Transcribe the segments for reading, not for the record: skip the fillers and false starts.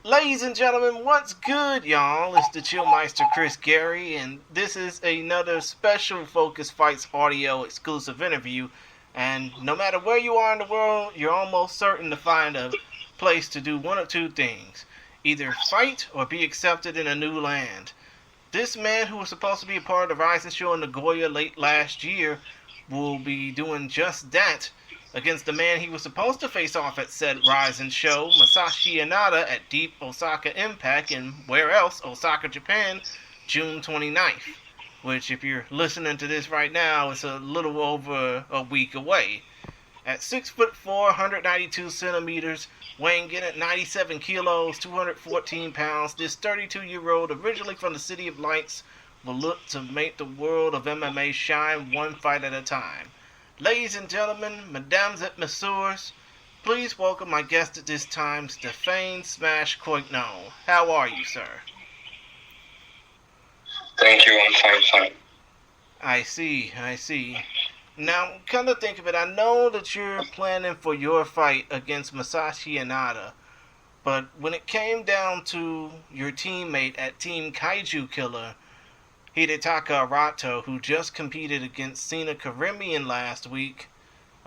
Ladies and gentlemen, what's good, y'all? It's the Chillmeister Chris Gary, and this is another special Focus Fights audio exclusive interview. And no matter where you are in the world, you're almost certain to find a place to do one of two things. Either fight or be accepted in a new land. This man, who was supposed to be a part of the RIZIN show in Nagoya late last year, will be doing just that against the man he was supposed to face off at said RIZIN show, Masashi Inada, at DEEP OSAKA IMPACT in where else? Osaka, Japan, June 29th. Which, if you're listening to this right now, is a little over a week away. At 6'4", 192 centimeters, weighing in at 97 kilos, 214 pounds, this 32-year-old, originally from the City of Lights, will look to make the world of MMA shine one fight at a time. Ladies and gentlemen, mesdames et messieurs, please welcome my guest at this time, Stephane / Coignon. How are you, sir? Thank you, I'm fine. I see. Now, come to think of it, I know that you're planning for your fight against Masashi Inada, but when it came down to your teammate at Team Kaiju Killer, Hidetaka Arato, who just competed against Sina Karimian last week,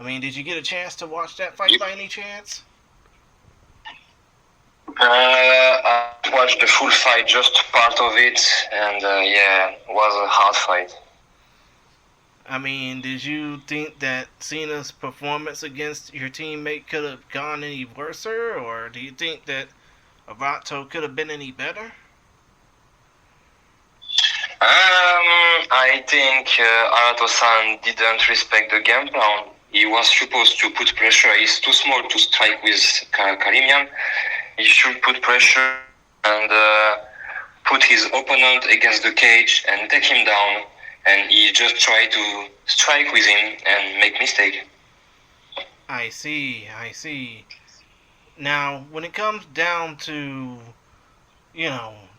did you get a chance to watch that fight by any chance? I watched the full fight, just part of it, and it was a hard fight. Did you think that Sina's performance against your teammate could have gone any worse, or do you think that Arato could have been any better? I think Arato-san didn't respect the game plan. He was supposed to put pressure. He's too small to strike with Karimian. He should put pressure and put his opponent against the cage and take him down. And he just tried to strike with him and make mistake. I see. Now, when it comes down to,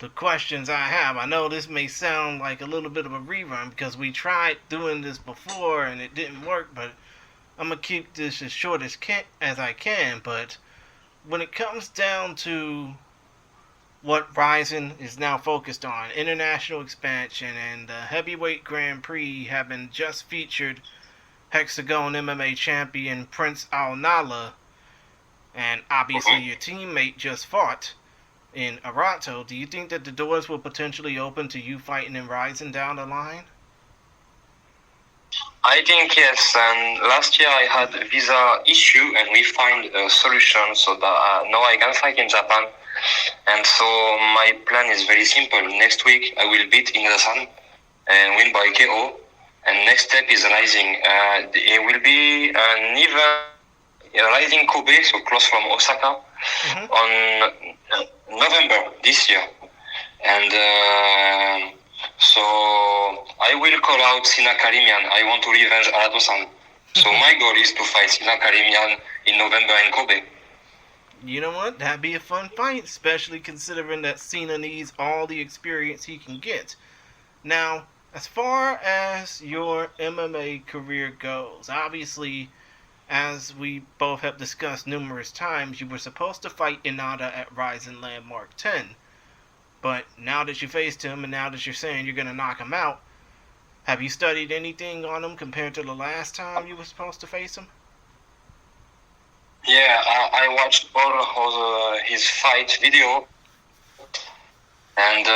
the questions I have, I know this may sound like a little bit of a rerun because we tried doing this before and it didn't work, but I'm going to keep this as short as I can. But when it comes down to what RIZIN is now focused on, international expansion and the heavyweight Grand Prix, having just featured HEXAGONE MMA champion Prince Al-Nala, and obviously your teammate just fought in Arato, do you think that the doors will potentially open to you fighting in RIZIN down the line? I think yes, and last year I had a visa issue and we find a solution so that now I can fight in Japan. And so my plan is very simple. Next week I will beat Inada-san and win by KO. And next step is RIZIN. It will be an even RIZIN Kobe, so close from Osaka, on November this year. And so I will call out Sina Karimian. I want to revenge Arato-san. So my goal is to fight Sina Karimian in November in Kobe. You know what? That'd be a fun fight, especially considering that Sina needs all the experience he can get. Now, as far as your MMA career goes, obviously, as we both have discussed numerous times, you were supposed to fight Inada at RIZIN Landmark 10. But now that you faced him, and now that you're saying you're going to knock him out, have you studied anything on him compared to the last time you were supposed to face him? Yeah, I watched all of his fight video, and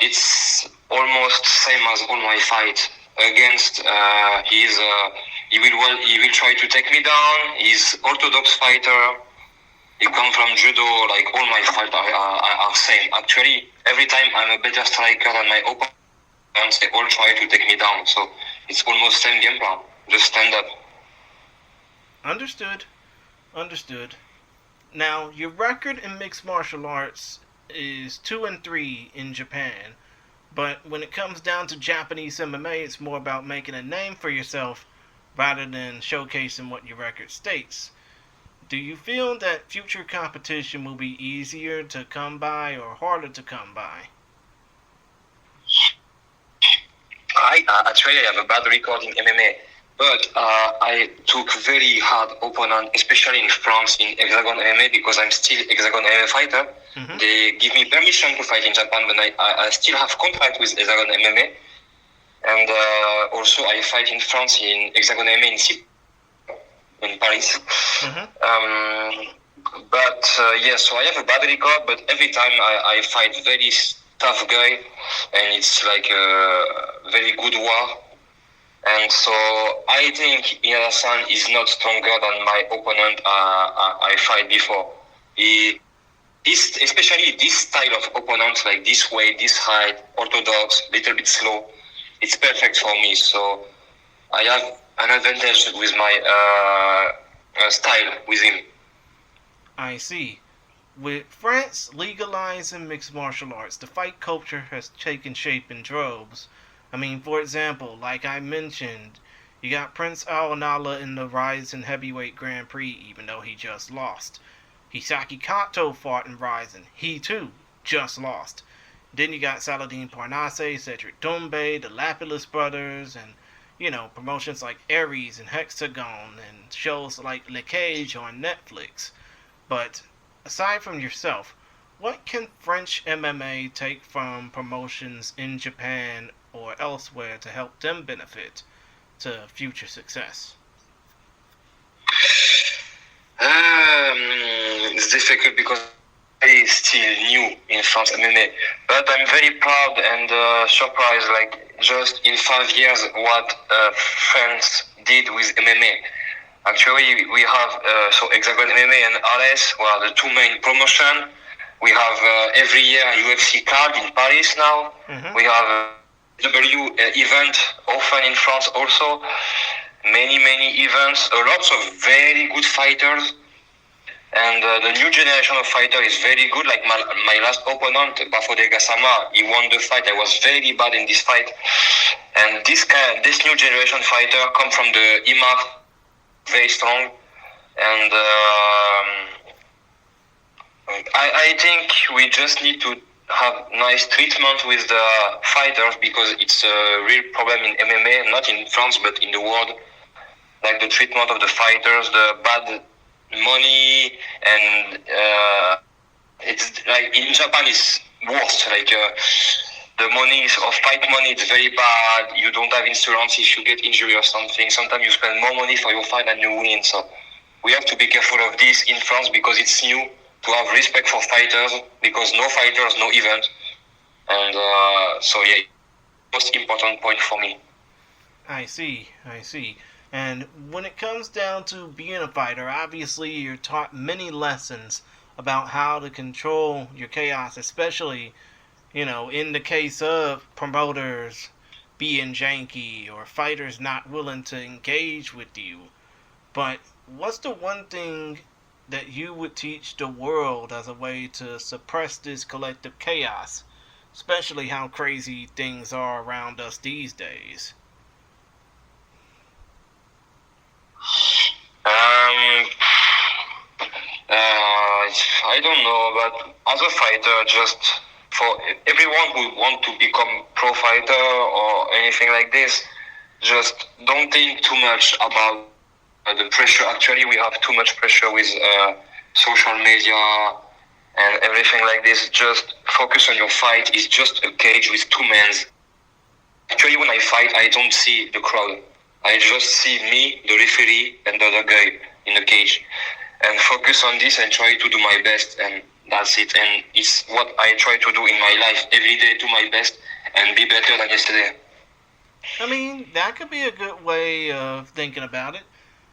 it's almost same as all my fight against. He will try to take me down. He's orthodox fighter. He come from judo. Like all my fights are same. Actually, every time I'm a better striker than my opponents, they all try to take me down. So it's almost same game plan. Just stand up. Understood. Now, your record in mixed martial arts is 2-3 in Japan, but when it comes down to Japanese MMA, it's more about making a name for yourself rather than showcasing what your record states. Do you feel that future competition will be easier to come by or harder to come by? I have a bad record in MMA. But I took very hard opponent, especially in France in HEXAGONE MMA, because I'm still HEXAGONE MMA fighter. Mm-hmm. They give me permission to fight in Japan, but I still have contract with HEXAGONE MMA. And also I fight in France in HEXAGONE MMA in Paris. Mm-hmm. So I have a bad record, but every time I fight very tough guy, and it's like a very good war. And so I think Inada-san is not stronger than my opponent I fight before. Especially this style of opponent, like this weight, this height, orthodox, little bit slow, it's perfect for me. So I have an advantage with my style with him. I see. With France legalizing mixed martial arts, the fight culture has taken shape in droves. I mean, for example, like I mentioned, you got Prince Aonala in the RIZIN Heavyweight Grand Prix, even though he just lost. Hisaki Kato fought in RIZIN. He, too, just lost. Then you got Saladin Parnasse, Cedric Doumbé, the Lapillus brothers, and, you know, promotions like Aries and Hexagone, and shows like Le Cage on Netflix. But, aside from yourself, what can French MMA take from promotions in Japan or elsewhere to help them benefit to future success? It's difficult because it's still new in France MMA, but I'm very proud and surprised, like just in 5 years what France did with MMA. Actually, we have HEXAGONE MMA and RS were the two main promotion. We have every year a UFC card in Paris now. Mm-hmm. We have W event often in France also. Many events, lots of very good fighters. And the new generation of fighter is very good. Like my last opponent, Bafode Gassama, he won the fight. I was very bad in this fight. And this new generation fighter come from the IMAR, very strong. And I think we just need to have nice treatment with the fighters, because it's a real problem in MMA, not in France but in the world. Like the treatment of the fighters, the bad money, and it's like in Japan it's worse. Like the money of fight money, it's very bad. You don't have insurance if you get injured or something. Sometimes you spend more money for your fight than you win. So we have to be careful of this in France, because it's new, to have respect for fighters, because no fighters, no event. And most important point for me. I see. And when it comes down to being a fighter, obviously you're taught many lessons about how to control your chaos, especially, you know, in the case of promoters being janky or fighters not willing to engage with you. But what's the one thing that you would teach the world as a way to suppress this collective chaos, especially how crazy things are around us these days? I don't know, but as a fighter, just for everyone who want to become pro fighter or anything like this, just don't think too much about the pressure. Actually, we have too much pressure with social media and everything like this. Just focus on your fight. It's just a cage with two men. Actually, when I fight, I don't see the crowd. I just see me, the referee, and the other guy in the cage. And focus on this and try to do my best, and that's it. And it's what I try to do in my life every day, do my best and be better than yesterday. I mean, that could be a good way of thinking about it.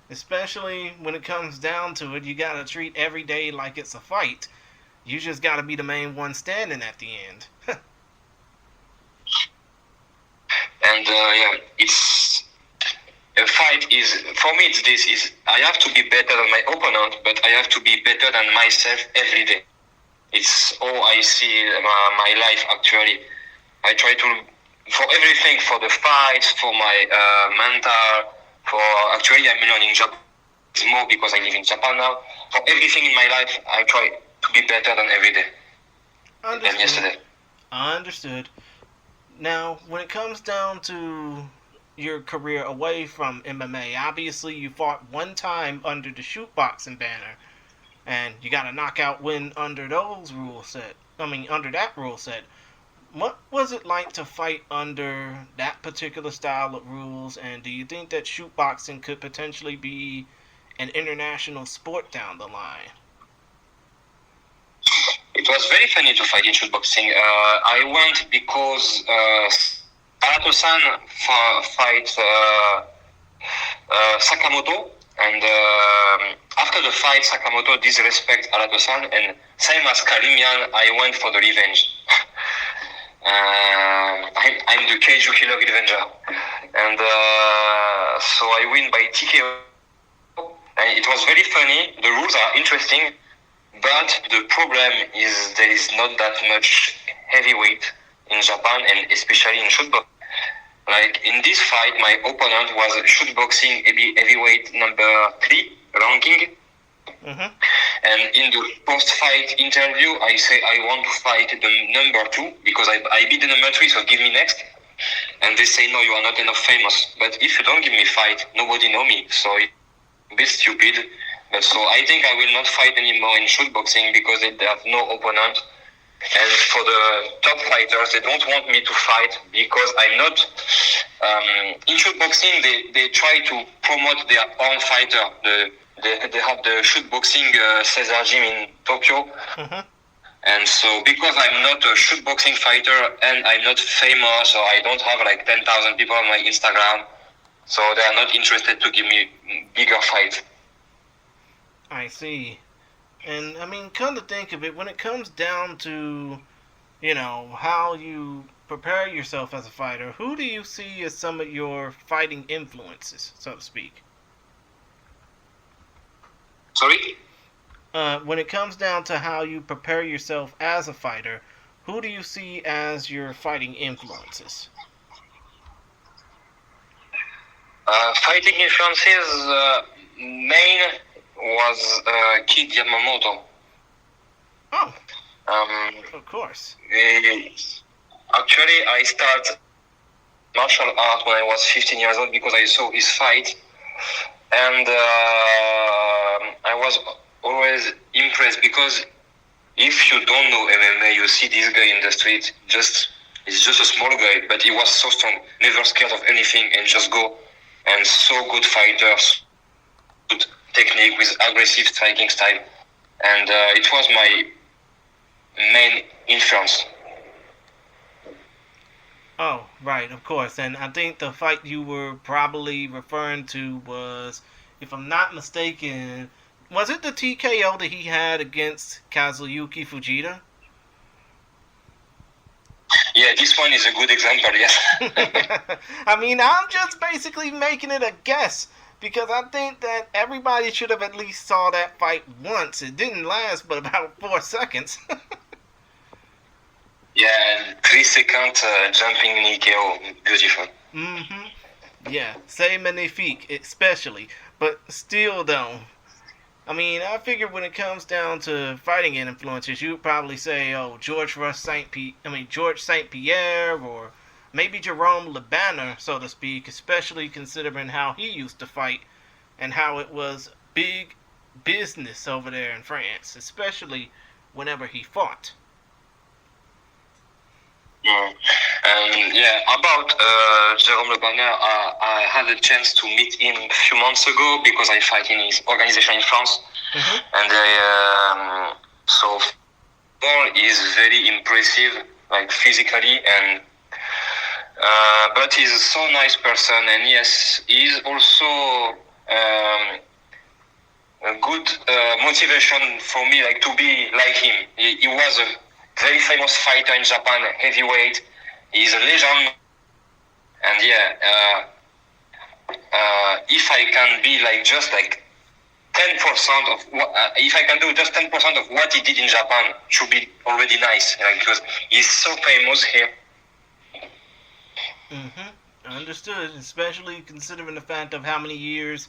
Especially when it comes down to it, you gotta treat every day like it's a fight. You just gotta be the main one standing at the end. And it's a fight is, for me, it's this, is I have to be better than my opponent, but I have to be better than myself every day. It's all I see my life, actually. I try to, for everything, for the fights, for my mental, for, actually I'm learning Japanese more because I live in Japan now. For everything in my life, I try to be better than every day. Understood. Than yesterday. Understood. Now, when it comes down to your career away from MMA? Obviously, you fought one time under the Shootboxing banner, and you got a knockout win under those rule set. Under that rule set. What was it like to fight under that particular style of rules, and do you think that shootboxing could potentially be an international sport down the line? It was very funny to fight in shootboxing. I went because Arato-san fight Sakamoto, and after the fight, Sakamoto disrespect Arato-san, and same as Karimian, I went for the revenge. I'm the Kaiju Killer Revenger, and so I win by TKO. And it was very funny. The rules are interesting, but the problem is there is not that much heavyweight in Japan, and especially in shootboxing. Like in this fight, my opponent was shootboxing heavyweight number 3 ranking. Mm-hmm. And in the post-fight interview, I say I want to fight the number 2 because I beat the number 3, so give me next. And they say, no, you are not enough famous. But if you don't give me fight, nobody know me. So it's a bit stupid. But so I think I will not fight anymore in shootboxing because they have no opponent. And for the top fighters, they don't want me to fight because I'm not... in shootboxing, they try to promote their own fighter. They have the shootboxing Cesar gym in Tokyo. Mm-hmm. And so because I'm not a shootboxing fighter and I'm not famous, or I don't have like 10,000 people on my Instagram, so they are not interested to give me bigger fights. I see. And come to think of it, when it comes down to, how you prepare yourself as a fighter, who do you see as some of your fighting influences, so to speak? Sorry? When it comes down to how you prepare yourself as a fighter, who do you see as your fighting influences? Fighting influences, main was Kid Yamamoto. Oh, of course. Actually, I started martial art when I was 15 years old because I saw his fight. And I was always impressed because if you don't know MMA, you see this guy in the street, he's just a small guy, but he was so strong, never scared of anything, and just go. And so good fighters, good technique with aggressive striking style. And it was my main influence. Oh, right, of course. And I think the fight you were probably referring to was, if I'm not mistaken, was it the TKO that he had against Kazuyuki Fujita? Yeah, this one is a good example, yes. I'm just basically making it a guess, because I think that everybody should have at least saw that fight once. It didn't last but about 4 seconds. Yeah, 3 second jumping Nikeo, beautiful. Mm-hmm. Yeah, c'est magnifique, especially. But still, though, I figure when it comes down to fighting influences, you'd probably say, George St. Pierre, or maybe Jerome Le Banner, so to speak, especially considering how he used to fight and how it was big business over there in France, especially whenever he fought. About Jerome Le Banner, I had a chance to meet him a few months ago because I fight in his organization in France. Mm-hmm. And so Paul is very impressive, like physically, and but he's a so nice person, and yes, he's also a good motivation for me, like to be like him. He was a very famous fighter in Japan, heavyweight. He's a legend, and if I can be just 10% of what, if I can do just 10% of what he did in Japan, should be already nice, because he's so famous here. Mm-hmm. Understood, especially considering the fact of how many years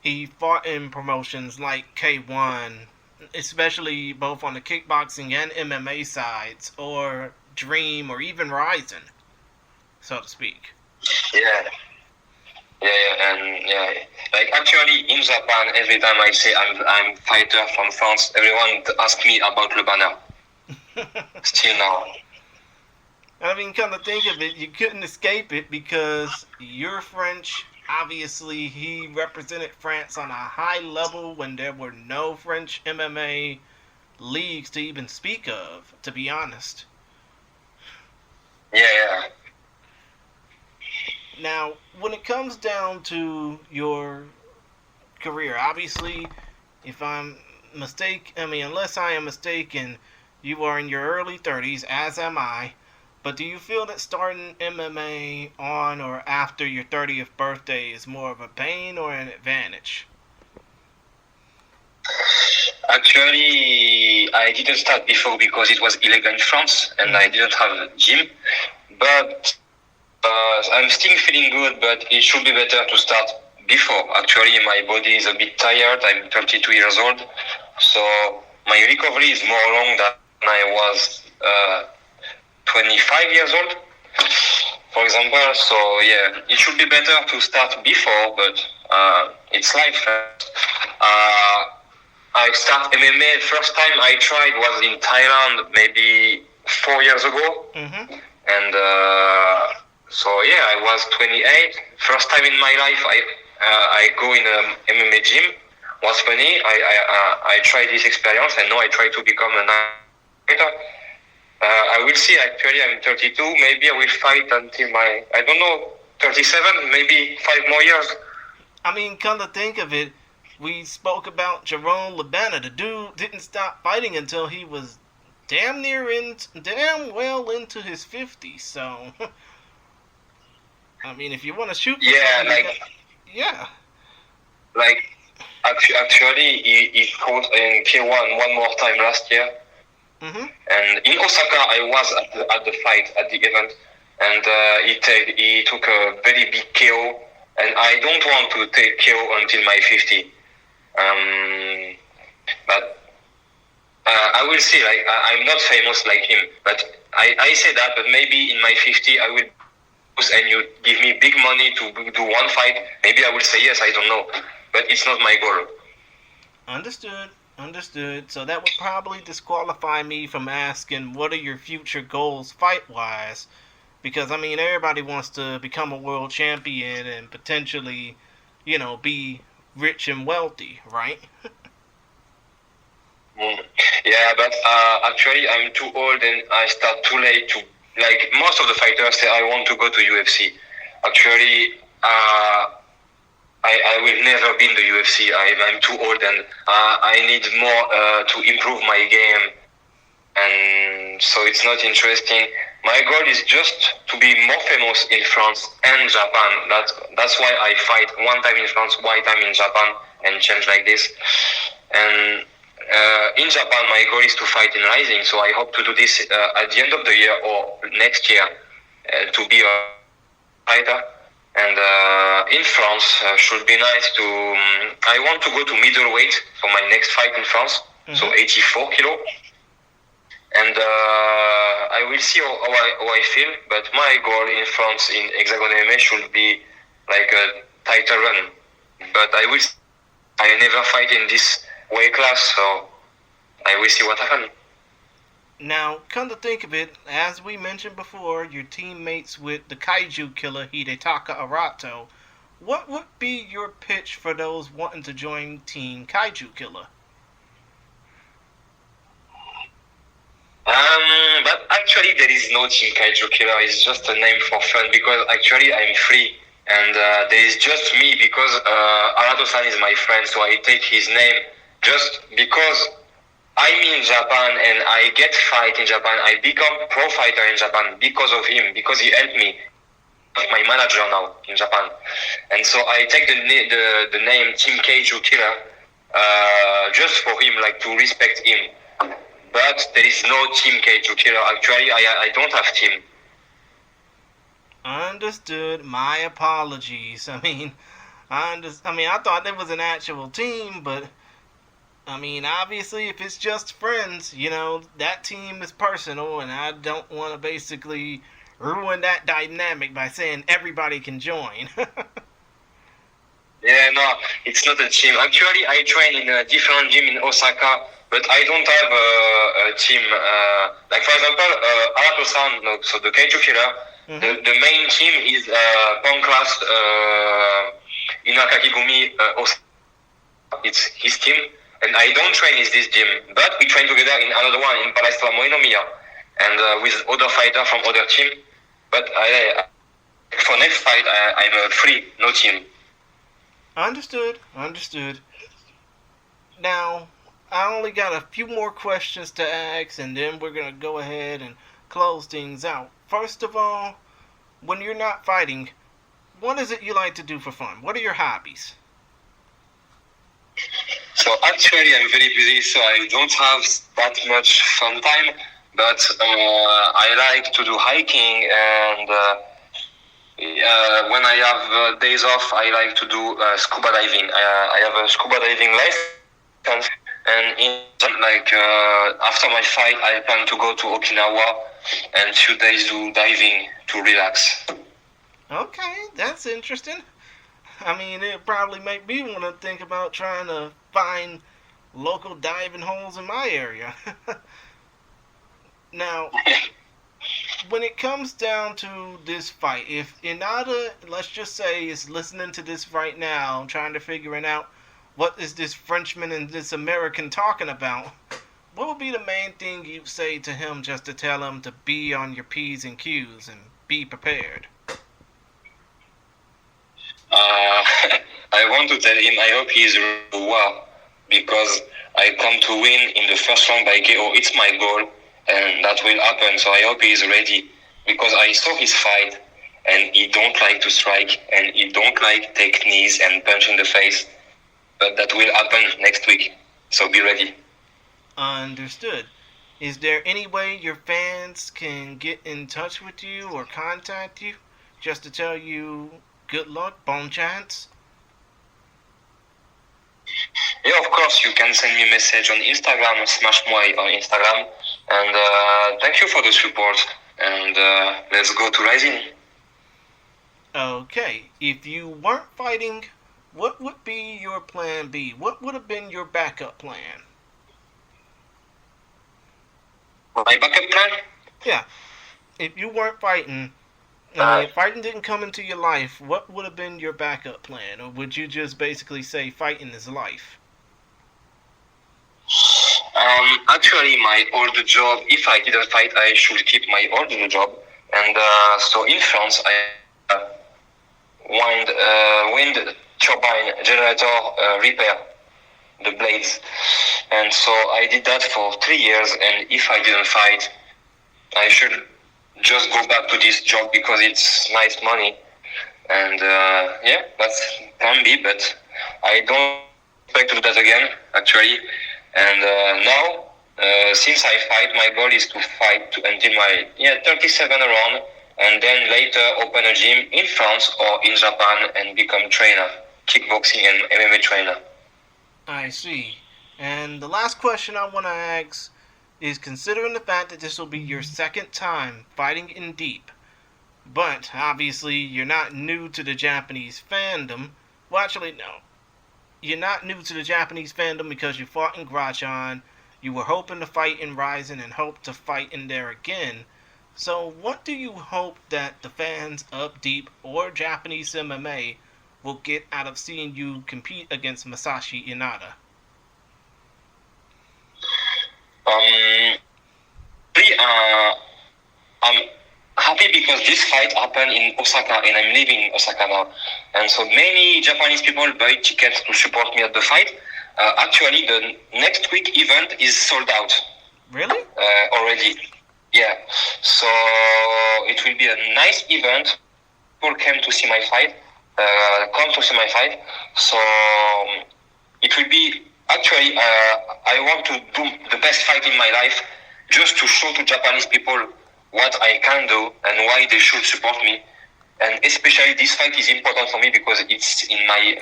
he fought in promotions like K1, especially both on the kickboxing and MMA sides, or Dream, or even RIZIN, so to speak. Yeah. Like actually in Japan, every time I say I'm fighter from France, everyone asks me about Le Banner. Still now. I mean, come to think of it, you couldn't escape it because you're French. Obviously, he represented France on a high level when there were no French MMA leagues to even speak of, to be honest. Yeah. Now, when it comes down to your career, obviously, if I'm unless I am mistaken, you are in your early 30s, as am I. But do you feel that starting MMA on or after your 30th birthday is more of a pain or an advantage? Actually, I didn't start before because it was illegal in France and I didn't have a gym. But I'm still feeling good, but it should be better to start before. Actually, my body is a bit tired. I'm 32 years old. So my recovery is more long than I was 25 years old, for example. So yeah, it should be better to start before, but it's life. I start MMA. First time I tried was in Thailand, maybe 4 years ago, and so yeah, I was 28. First time in my life, I go in a MMA gym. Was funny. I tried this experience, and now I try to become a fighter. I will see. Actually, I'm 32. Maybe I will fight until my 37. Maybe 5 more years. I mean, come to think of it, we spoke about Jerome Labana. The dude didn't stop fighting until he was damn well into his 50s. So, I mean, if you want to shoot, Actually, he fought in K1 one more time last year. And in Osaka, I was at the fight, at the event, and he took a very big KO, and I don't want to take KO until my 50. But I will see. Like I'm not famous like him, but I say that. But maybe in my 50, I will. And you give me big money to do one fight. Maybe I will say yes. I don't know, but it's not my goal. Understood. So that would probably disqualify me from asking what are your future goals fight-wise. Because, I mean, everybody wants to become a world champion and potentially, be rich and wealthy, right? Yeah, but actually I'm too old and I start too late to, like most of the fighters say I want to go to UFC. Actually, I will never be in the UFC. I'm too old and I need more to improve my game, and so it's not interesting. My goal is just to be more famous in France and Japan. That's why I fight one time in France, one time in Japan, and change like this. And in Japan, my goal is to fight in RIZIN. So I hope to do this at the end of the year or next year to be a fighter. And in France, should be nice to. I want to go to middleweight for my next fight in France, so 84 kilo. And I will see how I feel. But my goal in France in HEXAGONE MMA should be like a title run. But I never fight in this weight class, so I will see what happens. Now, come to think of it, as we mentioned before, your teammates with the Kaiju Killer, Hidetaka Arato. What would be your pitch for those wanting to join Team Kaiju Killer? But actually there is no Team Kaiju Killer. It's just a name for fun because actually I'm free. And there is just me because Arato-san is my friend, so I take his name just because I'm in Japan and I get fight in Japan. I become pro fighter in Japan because of him, because he helped me. My manager now in Japan, and so I take the name Team Kaiju Killer just for him, like to respect him. But there is no Team Kaiju Killer. Actually, I don't have team. Understood. My apologies. I thought there was an actual team, but I mean, obviously, if it's just friends, that team is personal, and I don't want to basically ruin that dynamic by saying everybody can join. Yeah, no, it's not a team. Actually, I train in a different gym in Osaka, but I don't have a team. Like, for example, Arato-san, no, so the Kaiju Killer, the main team is Punk Class Inakakigumi Osaka. It's his team, and I don't train in this gym, but we train together in another one in Palestra Moinomiya, and with other fighters from other team. But for next fight, I'm free, no team. Understood. Now, I only got a few more questions to ask, and then we're going to go ahead and close things out. First of all, when you're not fighting, what is it you like to do for fun? What are your hobbies? So actually, I'm very busy, so I don't have that much fun time, but I like to do hiking, and when I have days off, I like to do scuba diving. I have a scuba diving license, and after my fight, I plan to go to Okinawa and few days do diving to relax. Okay, that's interesting. I mean, it probably make me want to think about trying to find local diving holes in my area. Now, when it comes down to this fight, if Inada, let's just say, is listening to this right now, trying to figure it out, what is this Frenchman and this American talking about, what would be the main thing you'd say to him just to tell him to be on your P's and Q's and be prepared? I want to tell him I hope he is well, because I come to win in the first round by KO. It's my goal, and that will happen. So I hope he is ready, because I saw his fight, and he don't like to strike, and he don't like take knees and punch in the face. But that will happen next week. So be ready. Understood. Is there any way your fans can get in touch with you or contact you just to tell you good luck, bon chance? Yeah, of course, you can send me a message on Instagram, SmashMoy on Instagram. And thank you for the support. And let's go to RIZIN. Okay, if you weren't fighting, what would be your plan B? What would have been your backup plan? My backup plan? Yeah, if you weren't fighting, if fighting didn't come into your life, what would have been your backup plan? Or would you just basically say fighting is life? Actually, my old job, if I didn't fight, I should keep my old job. And so in France, I wind turbine generator repair the blades. And so I did that for 3 years. And if I didn't fight, I should just go back to this job because it's nice money. And yeah, that's plan B, but I don't expect to do that again, actually. And now, since I fight, my goal is to fight until my 37 around, and then later open a gym in France or in Japan and become trainer, kickboxing and MMA trainer. I see. And the last question I want to ask is, considering the fact that this will be your second time fighting in DEEP, but obviously you're not new to the Japanese fandom. Well, actually, no. You're not new to the Japanese fandom because you fought in GRACHAN. You were hoping to fight in RIZIN and hope to fight in there again. So what do you hope that the fans of DEEP or Japanese MMA will get out of seeing you compete against Masashi Inada? I'm happy because this fight happened in Osaka and I'm living in Osaka now. And so many Japanese people buy tickets to support me at the fight. Actually, the next week event is sold out. Really? Already. Yeah. So it will be a nice event. People came to see my fight. So it will be, actually, I want to do the best fight in my life just to show to Japanese people what I can do and why they should support me. And especially this fight is important for me because it's in my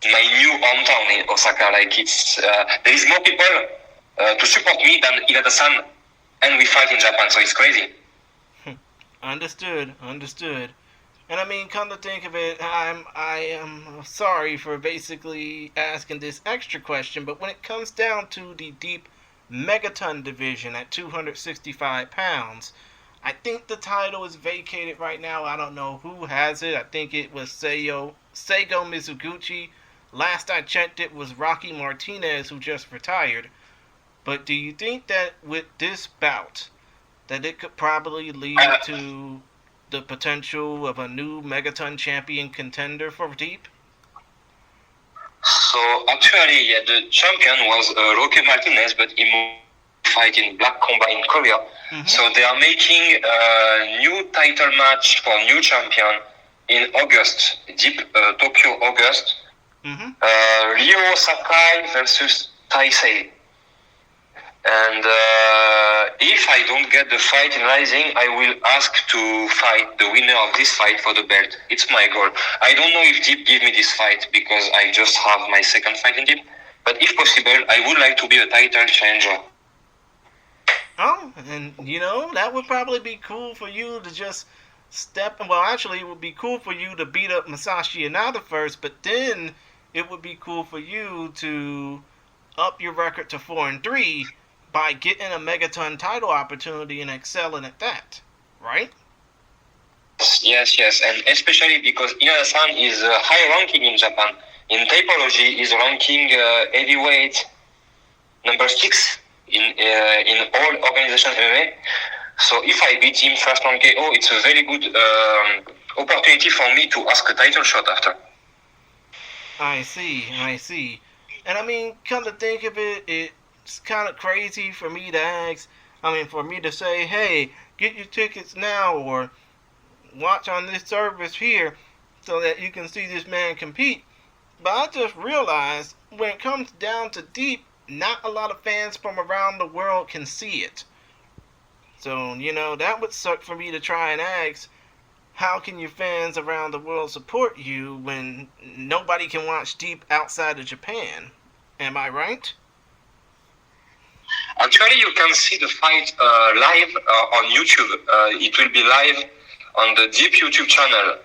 new hometown in Osaka. There is more people to support me than Inada-san, and we fight in Japan, so it's crazy. Understood. And I mean, come to think of it, I am sorry for basically asking this extra question, but when it comes down to the DEEP Megaton division at 265 pounds, I think the title is vacated right now. I don't know who has it. I think it was Seigo Mizuguchi. Last I checked, it was Rocky Martinez, who just retired. But do you think that with this bout, that it could probably lead to the potential of a new Megaton champion contender for DEEP? So actually, yeah, the champion was Roque Martinez, but he moved to fight in Black Combat in Korea. Mm-hmm. So they are making a new title match for new champion in August, DEEP Tokyo August. Mm-hmm. Ryo Sakai versus Taisei. And if I don't get the fight in RIZIN, I will ask to fight the winner of this fight for the belt. It's my goal. I don't know if DEEP give me this fight because I just have my second fight in DEEP. But if possible, I would like to be a title challenger. Oh, and you know, that would probably be cool for you to just well, actually, it would be cool for you to beat up Masashi Inada first, but then it would be cool for you to up your record to 4-3 by getting a Megaton title opportunity and excelling at that, right? Yes, and especially because Inada-san is high ranking in Japan. In typology, he's ranking heavyweight number 6 in all organization MMA. So if I beat him first round KO, it's a very good opportunity for me to ask a title shot after. I see. And I mean, come to think of it, it's kind of crazy for me to ask, for me to say, hey, get your tickets now or watch on this service here so that you can see this man compete. But I just realized when it comes down to DEEP, not a lot of fans from around the world can see it. So, you know, that would suck for me to try and ask, how can your fans around the world support you when nobody can watch DEEP outside of Japan? Am I right? Actually, you can see the fight live on YouTube. It will be live on the DEEP YouTube channel.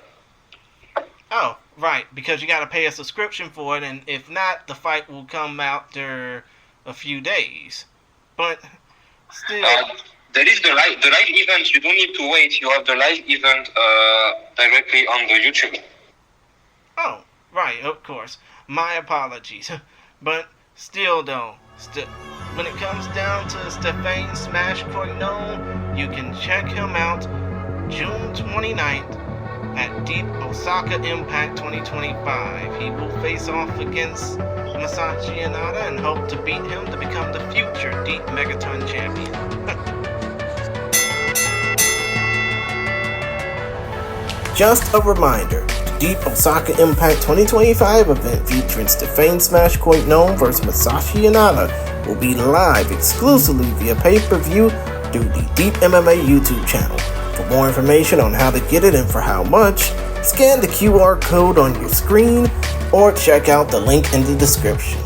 Oh, right, because you got to pay a subscription for it, and if not, the fight will come out after a few days. But still... there is the live event. You don't need to wait. You have the live event directly on the YouTube. Oh, right, of course. My apologies. But still, though, when it comes down to Stephane Smash Coignón, you can check him out June 29th at DEEP Osaka Impact 2025. He will face off against Masashi Inada and hope to beat him to become the future DEEP Megaton champion. Just a reminder, the DEEP Osaka Impact 2025 event featuring Stephane Smash Coignón vs Masashi Inada will be live exclusively via pay-per-view through the DEEP MMA YouTube channel. For more information on how to get it and for how much, scan the QR code on your screen or check out the link in the description.